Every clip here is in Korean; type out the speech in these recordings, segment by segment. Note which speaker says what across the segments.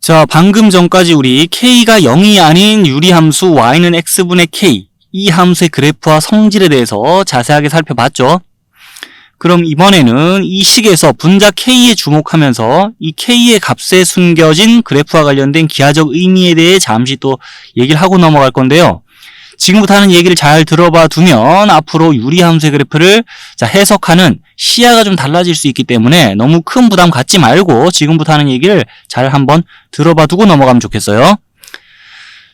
Speaker 1: 자, 방금 전까지 우리 k가 0이 아닌 유리함수 y는 x분의 k 이 함수의 그래프와 성질에 대해서 자세하게 살펴봤죠. 그럼 이번에는 이 식에서 분자 k에 주목하면서 이 k의 값에 숨겨진 그래프와 관련된 기하적 의미에 대해 잠시 또 얘기를 하고 넘어갈 건데요. 지금부터 하는 얘기를 잘 들어봐 두면 앞으로 유리함수의 그래프를 해석하는 시야가 좀 달라질 수 있기 때문에 너무 큰 부담 갖지 말고 지금부터 하는 얘기를 잘 한번 들어봐 두고 넘어가면 좋겠어요.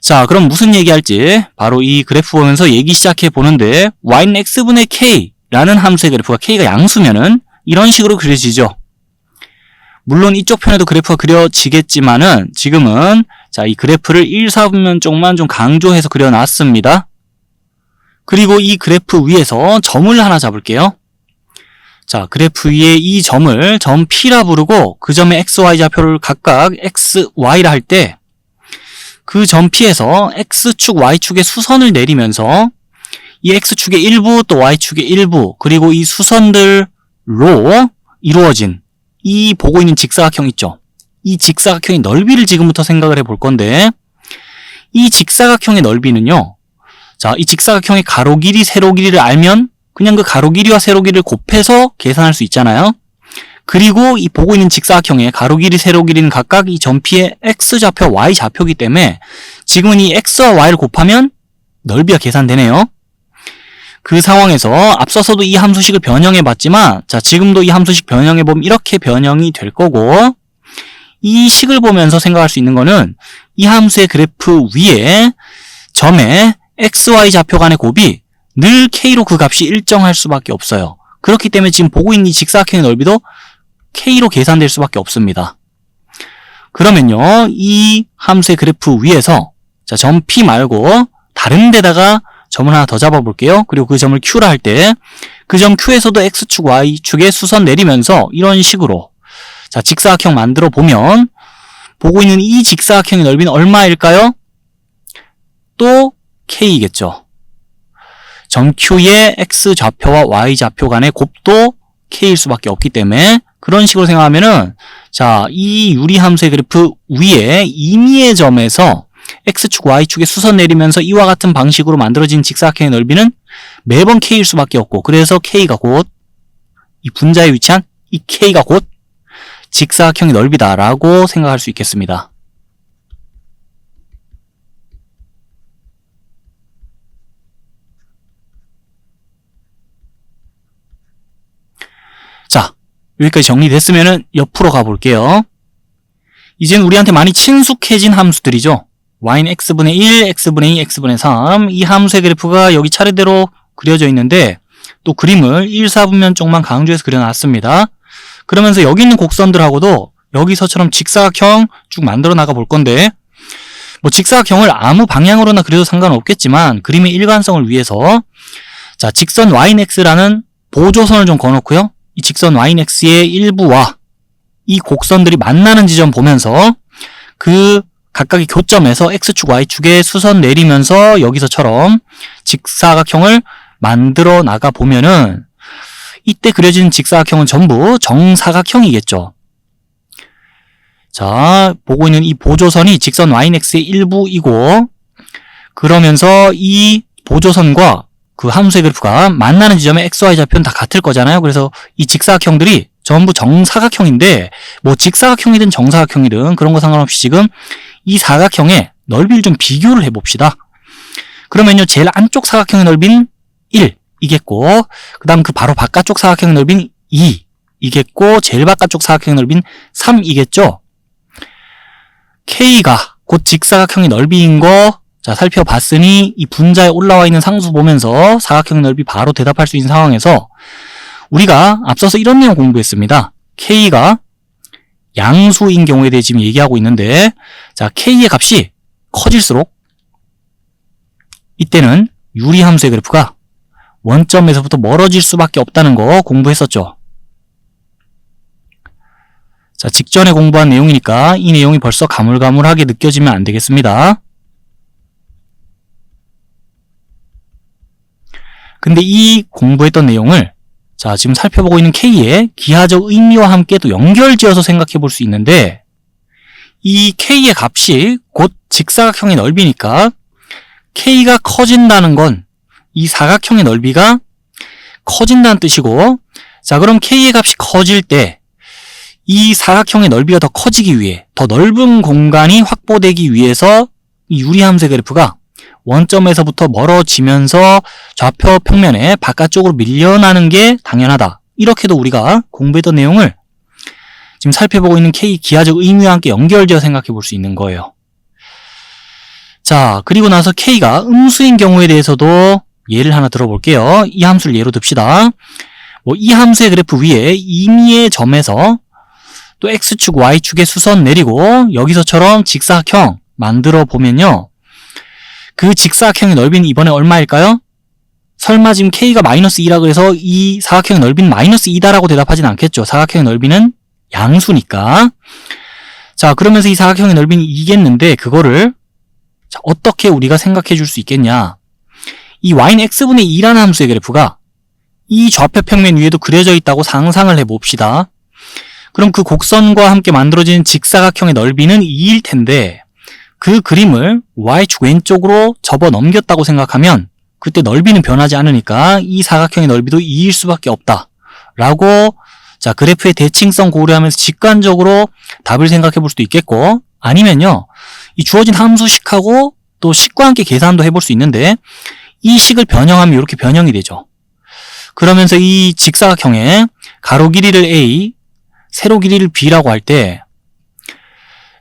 Speaker 1: 자, 그럼 무슨 얘기할지 바로 이 그래프 보면서 얘기 시작해 보는데 y는 x분의 k라는 함수의 그래프가 k가 양수면은 이런 식으로 그려지죠. 물론 이쪽 편에도 그래프가 그려지겠지만은 지금은 이 그래프를 1사분면 쪽만 좀 강조해서 그려놨습니다. 그리고 이 그래프 위에서 점을 하나 잡을게요. 자, 그래프 위에 이 점을 점 P라 부르고 그 점의 XY 좌표를 각각 XY라 할 때 그 점 P에서 X축, Y축의 수선을 내리면서 이 X축의 일부 또 Y축의 일부 그리고 이 수선들로 이루어진 이 보고 있는 직사각형 있죠. 이 직사각형의 넓이를 지금부터 생각을 해볼 건데 이 직사각형의 넓이는요. 자, 이 직사각형의 가로 길이, 세로 길이를 알면 그냥 그 가로 길이와 세로 길이를 곱해서 계산할 수 있잖아요. 그리고 이 보고 있는 직사각형의 가로 길이, 세로 길이는 각각 이 점 P의 X좌표, Y좌표이기 때문에 지금은 이 X와 Y를 곱하면 넓이가 계산되네요. 그 상황에서 앞서서도 이 함수식을 변형해 봤지만 자, 지금도 이 함수식 변형해 보면 이렇게 변형이 될 거고 이 식을 보면서 생각할 수 있는 거는 이 함수의 그래프 위에 점의 XY 좌표 간의 곱이 늘 K로 그 값이 일정할 수밖에 없어요. 그렇기 때문에 지금 보고 있는 이 직사각형의 넓이도 K로 계산될 수밖에 없습니다. 그러면요, 이 함수의 그래프 위에서 자, 점 P 말고 다른 데다가 점을 하나 더 잡아볼게요. 그리고 그 점을 Q라 할 때 그 점 Q에서도 X축, Y축에 수선 내리면서 이런 식으로 자, 직사각형 만들어 보면 보고 있는 이 직사각형의 넓이는 얼마일까요? 또 K이겠죠. 점 Q의 X좌표와 Y좌표 간의 곱도 K일 수밖에 없기 때문에 그런 식으로 생각하면은 자, 이 유리함수의 그래프 위에 임의의 점에서 X축, Y축에 수선 내리면서 이와 같은 방식으로 만들어진 직사각형의 넓이는 매번 K일 수밖에 없고 그래서 K가 곧 이 분자에 위치한 이 K가 곧 직사각형의 넓이다라고 생각할 수 있겠습니다. 자, 여기까지 정리됐으면은 옆으로 가볼게요. 이제는 우리한테 많이 친숙해진 함수들이죠. y는 x분의 1, x분의 2, x분의 3 이 함수의 그래프가 여기 차례대로 그려져 있는데 또 그림을 1사분면 쪽만 강조해서 그려놨습니다. 그러면서 여기 있는 곡선들하고도 여기서처럼 직사각형 쭉 만들어 나가 볼 건데 뭐 직사각형을 아무 방향으로나 그려도 상관없겠지만 그림의 일관성을 위해서 자, 직선 yx라는 보조선을 좀 그어놓고요. 이 직선 yx의 일부와 이 곡선들이 만나는 지점 보면서 그 각각의 교점에서 x축, y축에 수선 내리면서 여기서처럼 직사각형을 만들어 나가 보면은 이때 그려진 직사각형은 전부 정사각형이겠죠. 자, 보고 있는 이 보조선이 직선 yx의 일부이고 그러면서 이 보조선과 그 함수의 그래프가 만나는 지점의 x, y 좌표는 다 같을 거잖아요. 그래서 이 직사각형들이 전부 정사각형인데 뭐 직사각형이든 정사각형이든 그런 거 상관없이 지금 이 사각형의 넓이를 좀 비교를 해봅시다. 그러면요, 제일 안쪽 사각형의 넓이는 1이겠고 그 다음 그 바로 바깥쪽 사각형의 넓이는 2이겠고 제일 바깥쪽 사각형의 넓이는 3이겠죠. K가 곧 직사각형의 넓이인 거 자, 살펴봤으니 이 분자에 올라와 있는 상수 보면서 사각형의 넓이 바로 대답할 수 있는 상황에서 우리가 앞서서 이런 내용 공부했습니다. K가 양수인 경우에 대해 지금 얘기하고 있는데 자, K의 값이 커질수록 이때는 유리함수의 그래프가 원점에서부터 멀어질 수밖에 없다는 거 공부했었죠. 자, 직전에 공부한 내용이니까 이 내용이 벌써 가물가물하게 느껴지면 안 되겠습니다. 근데 이 공부했던 내용을 자, 지금 살펴보고 있는 K의 기하적 의미와 함께 또 연결지어서 생각해 볼 수 있는데 이 K의 값이 곧 직사각형의 넓이니까 K가 커진다는 건 이 사각형의 넓이가 커진다는 뜻이고, 자, 그럼 K의 값이 커질 때 이 사각형의 넓이가 더 커지기 위해, 더 넓은 공간이 확보되기 위해서 이 유리함수의 그래프가 원점에서부터 멀어지면서 좌표 평면의 바깥쪽으로 밀려나는 게 당연하다. 이렇게도 우리가 공부했던 내용을 지금 살펴보고 있는 K 기하적 의미와 함께 연결되어 생각해 볼 수 있는 거예요. 자, 그리고 나서 K가 음수인 경우에 대해서도 예를 하나 들어볼게요. 이 함수를 예로 듭시다. 이 함수의 그래프 위에 임의의 점에서 또 X축, Y축의 수선 내리고 여기서처럼 직사각형 만들어 보면요. 그 직사각형의 넓이는 이번에 얼마일까요? 설마 지금 K가 마이너스 2라 그래서 이 사각형의 넓이는 마이너스 2다라고 대답하진 않겠죠. 사각형의 넓이는 양수니까. 자, 그러면서 이 사각형의 넓이는 2겠는데 그거를 자, 어떻게 우리가 생각해 줄 수 있겠냐. 이 y는 x분의 2라는 함수의 그래프가 이 좌표 평면 위에도 그려져 있다고 상상을 해봅시다. 그럼 그 곡선과 함께 만들어진 직사각형의 넓이는 2일 텐데 그 그림을 y축 왼쪽으로 접어 넘겼다고 생각하면 그때 넓이는 변하지 않으니까 이 사각형의 넓이도 2일 수밖에 없다 라고 자 그래프의 대칭성 고려하면서 직관적으로 답을 생각해 볼 수도 있겠고, 아니면요 이 주어진 함수식하고 또 식과 함께 계산도 해볼 수 있는데 이 식을 변형하면 이렇게 변형이 되죠. 그러면서 이 직사각형의 가로 길이를 a, 세로 길이를 b라고 할 때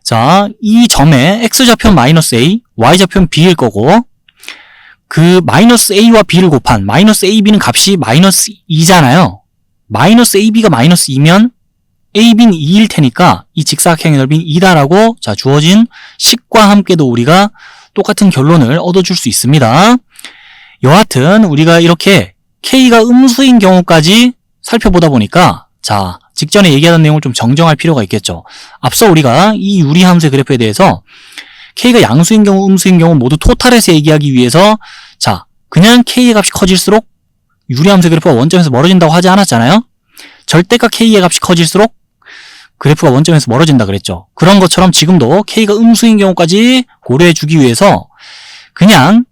Speaker 1: 자, 이 점의 x좌표는 마이너스 a, y좌표는 b일 거고 그 마이너스 a와 b를 곱한 마이너스 ab는 값이 마이너스 2잖아요. 마이너스 ab가 마이너스 2면 ab는 2일 테니까 이 직사각형의 넓이는 2다라고 자 주어진 식과 함께도 우리가 똑같은 결론을 얻어줄 수 있습니다. 여하튼 우리가 이렇게 K가 음수인 경우까지 살펴보다 보니까 자 직전에 얘기하던 내용을 좀 정정할 필요가 있겠죠. 앞서 우리가 이 유리함수의 그래프에 대해서 K가 양수인 경우, 음수인 경우 모두 토탈에서 얘기하기 위해서 자 그냥 K의 값이 커질수록 유리함수의 그래프가 원점에서 멀어진다고 하지 않았잖아요. 절대값 K의 값이 커질수록 그래프가 원점에서 멀어진다 그랬죠. 그런 것처럼 지금도 K가 음수인 경우까지 고려해 주기 위해서 그냥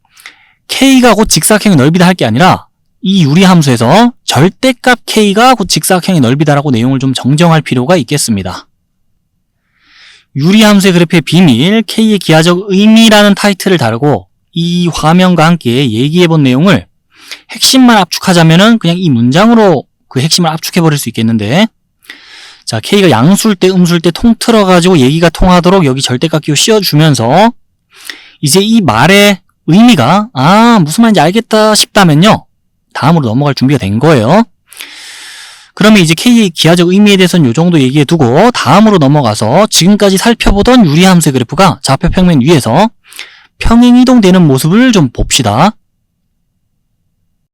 Speaker 1: K가 곧 직사각형의 넓이다 할 게 아니라 이 유리함수에서 절대값 K가 곧 직사각형의 넓이다라고 내용을 좀 정정할 필요가 있겠습니다. 유리함수의 그래프의 비밀, K의 기하적 의미라는 타이틀을 다루고 이 화면과 함께 얘기해본 내용을 핵심만 압축하자면은 그냥 이 문장으로 그 핵심을 압축해버릴 수 있겠는데 자 K가 양수일 때 음수일 때 통틀어가지고 얘기가 통하도록 여기 절대값 기호 씌워주면서 이제 이 말의 의미가 무슨 말인지 알겠다 싶다면요 다음으로 넘어갈 준비가 된 거예요. 그러면 이제 K의 기하적 의미에 대해서는 이 정도 얘기해 두고 다음으로 넘어가서 지금까지 살펴보던 유리함수의 그래프가 좌표 평면 위에서 평행 이동되는 모습을 좀 봅시다.